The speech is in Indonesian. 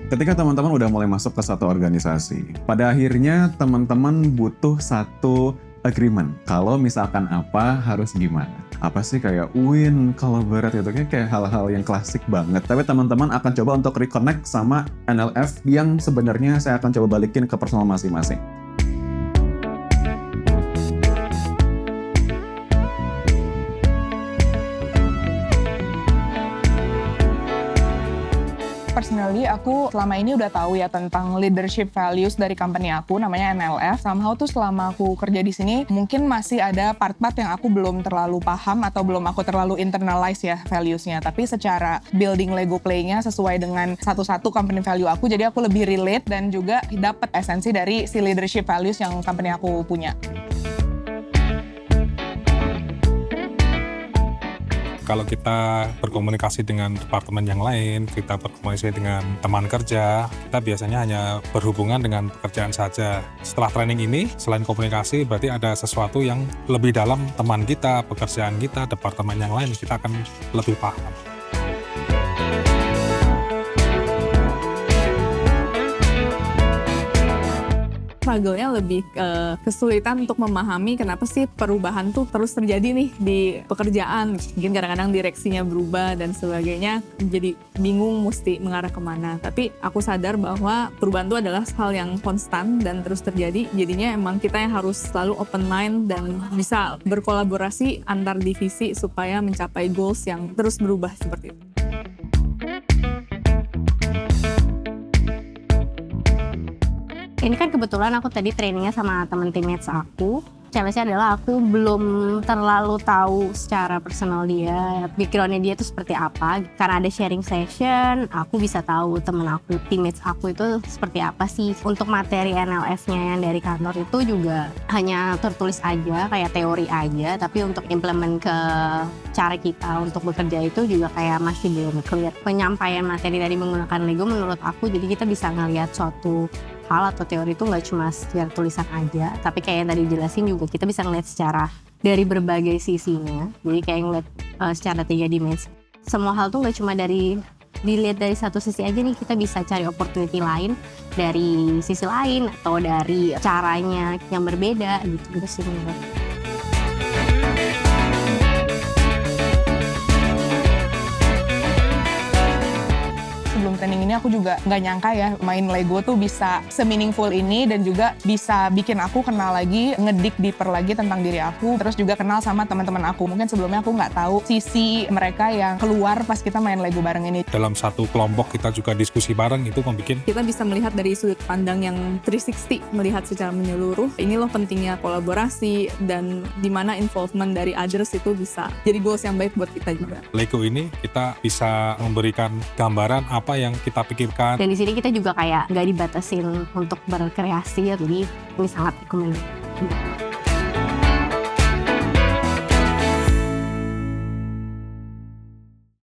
Ketika teman-teman udah mulai masuk ke satu organisasi, pada akhirnya teman-teman butuh satu agreement. Kalau misalkan apa, harus gimana. Apa sih kayak win, collaborate itu kayak hal-hal yang klasik banget. Tapi teman-teman akan coba untuk reconnect sama NLF yang sebenarnya saya akan coba balikin ke personal masing-masing. Personally, aku selama ini udah tahu ya tentang leadership values dari company aku, namanya NLF. Somehow tuh selama aku kerja di sini, mungkin masih ada part-part yang aku belum terlalu paham atau belum aku terlalu internalize ya values-nya. Tapi secara building Lego play-nya sesuai dengan satu-satu company value aku, jadi aku lebih relate dan juga dapat esensi dari si leadership values yang company aku punya. Kalau kita berkomunikasi dengan departemen yang lain, kita berkomunikasi dengan teman kerja, kita biasanya hanya berhubungan dengan pekerjaan saja. Setelah training ini, selain komunikasi, berarti ada sesuatu yang lebih dalam teman kita, pekerjaan kita, departemen yang lain, kita akan lebih paham. Struggle-nya lebih kesulitan untuk memahami kenapa sih perubahan tuh terus terjadi nih di pekerjaan. Mungkin kadang-kadang direksinya berubah dan sebagainya, jadi bingung mesti mengarah kemana. Tapi aku sadar bahwa perubahan itu adalah hal yang konstan dan terus terjadi. Jadinya emang kita yang harus selalu open mind dan bisa berkolaborasi antar divisi supaya mencapai goals yang terus berubah seperti itu. Ini kan kebetulan aku tadi trainingnya sama temen teammates aku. Challenge-nya adalah aku belum terlalu tahu secara personal dia, background-nya dia itu seperti apa. Karena ada sharing session, aku bisa tahu temen aku, teammates aku itu seperti apa sih. Untuk materi NLF-nya yang dari kantor itu juga hanya tertulis aja, kayak teori aja. Tapi untuk implement ke cara kita untuk bekerja itu juga kayak masih belum clear. Penyampaian materi tadi menggunakan Lego menurut aku, jadi kita bisa ngelihat suatu hal atau teori itu nggak cuma secara tulisan aja, tapi kayak yang tadi jelasin juga kita bisa ngeliat secara dari berbagai sisinya. Jadi kayak ngeliat secara 3 dimensi. Semua hal tuh nggak cuma dilihat dari satu sisi aja nih, kita bisa cari opportunity lain dari sisi lain atau dari caranya yang berbeda gitu sih menurut. Sebelum training ini aku juga nggak nyangka ya main Lego tuh bisa se-meaningful ini dan juga bisa bikin aku kenal lagi, ngedik deeper lagi tentang diri aku, terus juga kenal sama teman-teman aku. Mungkin sebelumnya aku nggak tahu sisi mereka yang keluar pas kita main Lego bareng ini. Dalam satu kelompok kita juga diskusi bareng, itu membuat Kita bisa melihat dari sudut pandang yang 360, melihat secara menyeluruh. Ini loh pentingnya kolaborasi dan di mana involvement dari others itu bisa jadi goals yang baik buat kita juga. Lego ini kita bisa memberikan gambaran apa yang kita pikirkan. Dan di sini kita juga kayak nggak dibatasin untuk berkreasi ya, jadi ini sangat rekomendasi.